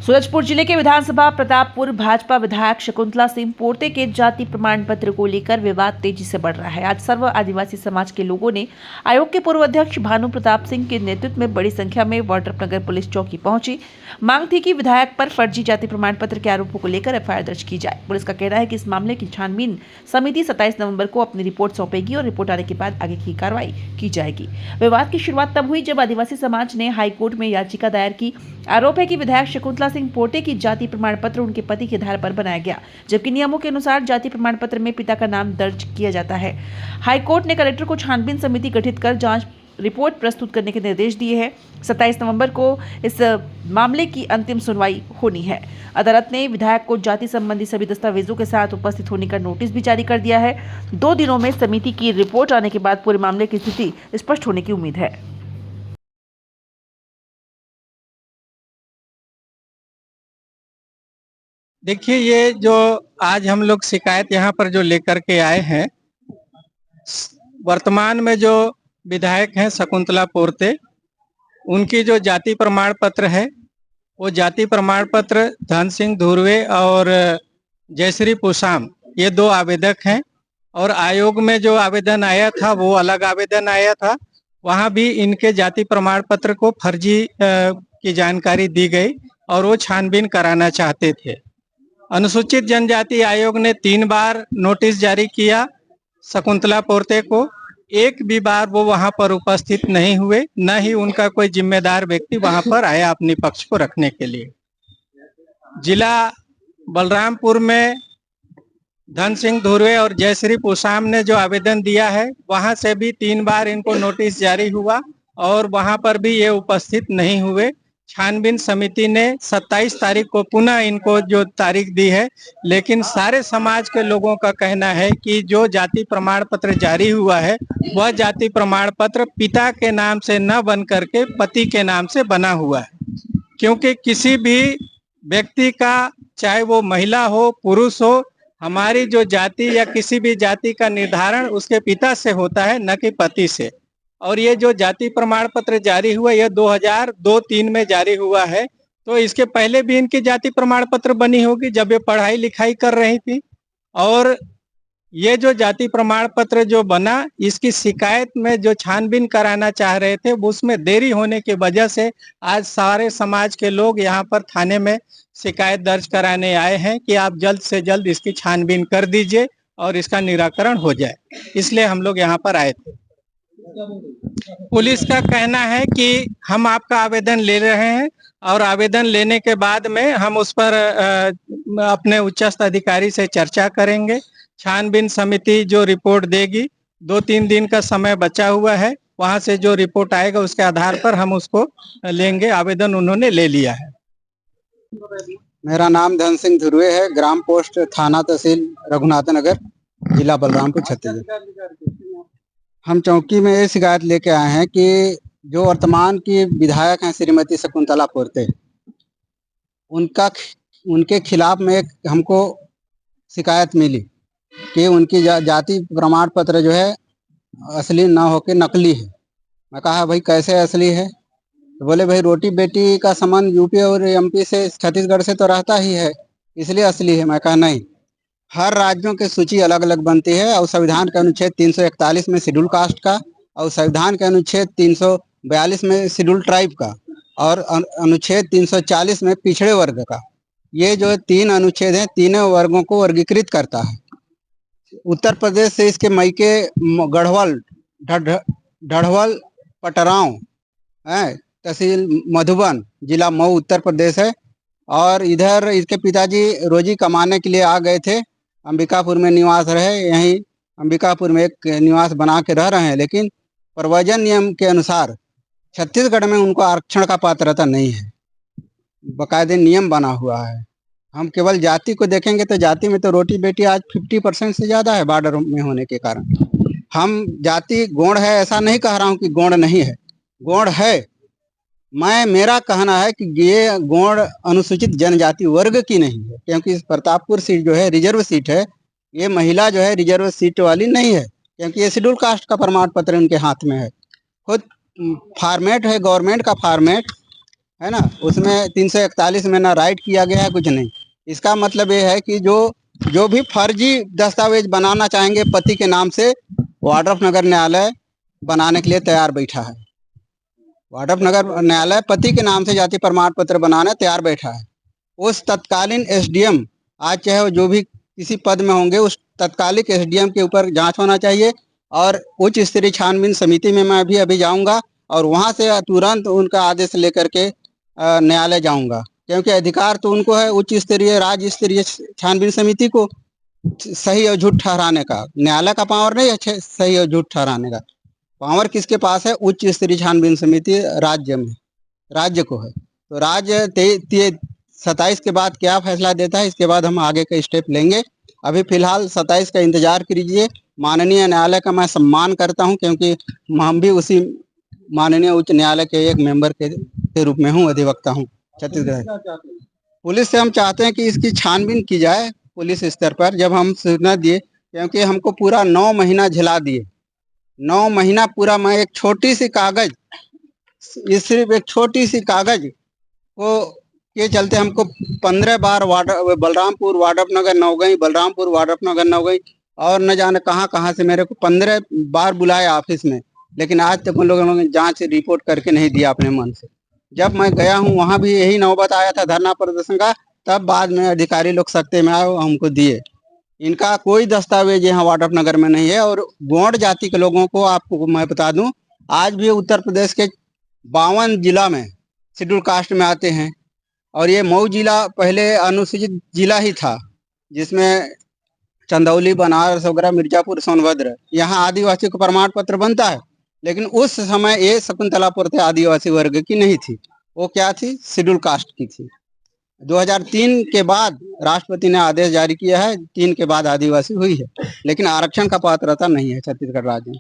सूरजपुर जिले के विधानसभा प्रतापपुर भाजपा विधायक शकुंतला सिंह पोर्ते के जाति प्रमाण पत्र को लेकर विवाद तेजी से बढ़ रहा है। आज सर्व आदिवासी समाज के लोगों ने आयोग के पूर्व अध्यक्ष भानु प्रताप सिंह के नेतृत्व में बड़ी संख्या में वाड्रफनगर पुलिस चौकी पहुंची। मांग थी कि विधायक पर फर्जी जाति प्रमाण पत्र के आरोपों को लेकर एफआईआर दर्ज की जाए। पुलिस का कहना है कि इस मामले की छानबीन समिति 27 नवंबर को अपनी रिपोर्ट सौंपेगी और रिपोर्ट आने के बाद आगे की कार्रवाई की जाएगी। विवाद की शुरुआत तब हुई जब आदिवासी समाज ने हाईकोर्ट में याचिका दायर की। आरोप है कि विधायक शकुंतला सिंह पोर्ते की जाति प्रमाण पत्र उनके पति के आधार पर बनाया गया, जबकि नियमों के अनुसार जाति प्रमाण पत्र में पिता का नाम दर्ज किया जाता है। हाईकोर्ट ने कलेक्टर को छानबीन समिति गठित कर जांच रिपोर्ट प्रस्तुत करने के निर्देश दिए हैं। 27 नवंबर को इस मामले की अंतिम सुनवाई होनी है। अदालत ने विधायक को जाति संबंधी सभी दस्तावेजों के साथ उपस्थित होने का नोटिस भी जारी कर दिया है। 2 दिनों में समिति की रिपोर्ट आने के बाद पूरे मामले की स्थिति स्पष्ट होने की उम्मीद है। देखिए, ये जो आज हम लोग शिकायत यहाँ पर जो लेकर के आए हैं, वर्तमान में जो विधायक हैं शकुंतला पोर्ते, उनकी जो जाति प्रमाण पत्र है, वो जाति प्रमाण पत्र धन सिंह धुर्वे और जयश्री पुसाम, ये 2 आवेदक हैं। और आयोग में जो आवेदन आया था वो अलग आवेदन आया था। वहाँ भी इनके जाति प्रमाण पत्र को फर्जी की जानकारी दी गई और वो छानबीन कराना चाहते थे। अनुसूचित जनजाति आयोग ने 3 बार नोटिस जारी किया शकुंतला पोर्ते को। एक भी बार वो वहां पर उपस्थित नहीं हुए, न ही उनका कोई जिम्मेदार व्यक्ति वहां पर आया अपने पक्ष को रखने के लिए। जिला बलरामपुर में धन सिंह धुर्वे और जयश्री पुसाम ने जो आवेदन दिया है, वहां से भी 3 बार इनको नोटिस जारी हुआ और वहां पर भी ये उपस्थित नहीं हुए। छानबीन समिति ने 27 तारीख को पुनः इनको जो तारीख दी है, लेकिन सारे समाज के लोगों का कहना है कि जो जाति प्रमाण पत्र जारी हुआ है वह जाति प्रमाण पत्र पिता के नाम से न बन करके पति के नाम से बना हुआ है। क्योंकि किसी भी व्यक्ति का, चाहे वो महिला हो पुरुष हो, हमारी जो जाति या किसी भी जाति का निर्धारण उसके पिता से होता है, न कि पति से। और ये जो जाति प्रमाण पत्र जारी हुआ, यह 2002-3 में जारी हुआ है। तो इसके पहले भी इनकी जाति प्रमाण पत्र बनी होगी जब ये पढ़ाई लिखाई कर रही थी। और ये जो जाति प्रमाण पत्र जो बना, इसकी शिकायत में जो छानबीन कराना चाह रहे थे, उसमें देरी होने की वजह से आज सारे समाज के लोग यहाँ पर थाने में शिकायत दर्ज कराने आए हैं कि आप जल्द से जल्द इसकी छानबीन कर दीजिए और इसका निराकरण हो जाए। इसलिए हम लोग यहाँ पर आए थे। पुलिस का कहना है कि हम आपका आवेदन ले रहे हैं और आवेदन लेने के बाद में हम उस पर अपने उच्चस्थ अधिकारी से चर्चा करेंगे। छानबीन समिति जो रिपोर्ट देगी, 2-3 दिन का समय बचा हुआ है, वहां से जो रिपोर्ट आएगा उसके आधार पर हम उसको लेंगे। आवेदन उन्होंने ले लिया है। मेरा नाम धन सिंह धुर्वे है, ग्राम पोस्ट थाना तहसील रघुनाथ नगर, जिला बलरामपुर, छत्तीसगढ़। हम चौकी में ये शिकायत लेके आए हैं कि जो वर्तमान की विधायक हैं श्रीमती शकुंतला पोर्ते, उनके खिलाफ में एक हमको शिकायत मिली कि उनकी जाति प्रमाण पत्र जो है असली ना होके नकली है। मैं कहा भाई कैसे असली है? तो बोले भाई रोटी बेटी का संबंध यूपी और एमपी से, छत्तीसगढ़ से तो रहता ही है, इसलिए असली है। मैं कहा नहीं, हर राज्यों की सूची अलग अलग बनती है और संविधान के अनुच्छेद 341 में शेड्यूल कास्ट का और संविधान के अनुच्छेद 342 में शेड्यूल ट्राइब का और अनुच्छेद 340 में पिछड़े वर्ग का। ये जो 3 अनुच्छेद हैं, तीनों वर्गों को वर्गीकृत करता है। उत्तर प्रदेश से इसके मैके गढ़वाल, ढढ़वल, पटराव है, तहसील मधुबन, जिला मऊ, उत्तर प्रदेश है। और इधर इसके पिताजी रोजी कमाने के लिए आ गए थे, अंबिकापुर में निवास रहे, यहीं अंबिकापुर में एक निवास बना के रह रहे हैं, लेकिन प्रवर्जन नियम के अनुसार छत्तीसगढ़ में उनको आरक्षण का पात्रता नहीं है। बाकायदे नियम बना हुआ है। हम केवल जाति को देखेंगे तो जाति में तो रोटी बेटी आज 50% से ज़्यादा है बॉर्डर में होने के कारण। हम जाति गौण है ऐसा नहीं कह रहा हूँ कि गौण नहीं है, गौण है। मेरा कहना है कि ये गौण अनुसूचित जनजाति वर्ग की नहीं है, क्योंकि इस प्रतापपुर सीट जो है रिजर्व सीट है। ये महिला जो है रिजर्व सीट वाली नहीं है, क्योंकि ये शेड्यूल कास्ट का प्रमाण पत्र उनके हाथ में है। खुद फॉर्मेट है गवर्नमेंट का फॉर्मेट है ना, उसमें 341 में ना राइट किया गया है, कुछ नहीं। इसका मतलब ये है कि जो भी फर्जी दस्तावेज बनाना चाहेंगे पति के नाम से, वाड्रफ नगर न्यायालय बनाने के लिए तैयार बैठा है। वाड्रफ नगर न्यायालय पति के नाम से जाति प्रमाण पत्र बनाने तैयार बैठा है। उस तत्कालीन एसडीएम, आज चाहे वो जो भी किसी पद में होंगे, उस तत्कालिक एसडीएम के ऊपर जांच होना चाहिए। और उच्च स्तरीय छानबीन समिति में मैं अभी जाऊंगा और वहां से तुरंत उनका आदेश लेकर के न्यायालय जाऊंगा, क्योंकि अधिकार तो उनको है उच्च स्तरीय राज्य स्तरीय छानबीन समिति को सही और झूठ ठहराने का। न्यायालय का पावर नहीं है सही और झूठ ठहराने का। पावर किसके पास है? उच्च स्तरीय छानबीन समिति राज्य में, राज्य को है। तो राज्य 27 के बाद क्या फैसला देता है, इसके बाद हम आगे का स्टेप लेंगे। अभी फिलहाल 27 का इंतजार कीजिए। माननीय न्यायालय का मैं सम्मान करता हूं, क्योंकि हम भी उसी माननीय उच्च न्यायालय के एक मेंबर के रूप में हूं, अधिवक्ता हूं छत्तीसगढ़। पुलिस से हम चाहते हैं कि इसकी छानबीन की जाए पुलिस स्तर पर। जब हम सूचना दिए, क्योंकि हमको पूरा 9 महीना झेला दिए, 9 महीना पूरा। मैं एक छोटी सी कागज, सिर्फ एक छोटी सी कागज को के चलते हमको 15 बार बलरामपुर वाड्रफ नगर नौगई, बलरामपुर वाड्रफ नगर नौगई, और न जाने कहां कहां से मेरे को 15 बार बुलाया ऑफिस में, लेकिन आज तक उन लोगों ने जांच रिपोर्ट करके नहीं दिया अपने मन से। जब मैं गया हूं वहां भी यही नौबत आया था धरना प्रदर्शन का, तब बाद में अधिकारी लोग सख्ते में आए और हमको दिए। इनका कोई दस्तावेज यहाँ वाड्रफ नगर में नहीं है। और गौंड जाति के लोगों को आपको मैं बता दूं, आज भी उत्तर प्रदेश के 52 जिला में शेड्यूल कास्ट में आते हैं। और ये मऊ जिला पहले अनुसूचित जिला ही था, जिसमें चंदौली, बनारस वगैरह, मिर्जापुर, सोनभद्र, यहाँ आदिवासी को प्रमाण पत्र बनता है। लेकिन उस समय ये शकुंतलापुर थे आदिवासी वर्ग की नहीं थी, वो क्या थी? शेड्यूल कास्ट की थी। 2003 के बाद राष्ट्रपति ने आदेश जारी किया है, 3 के बाद आदिवासी हुई है, लेकिन आरक्षण का पात्रता नहीं है छत्तीसगढ़ राज्य में।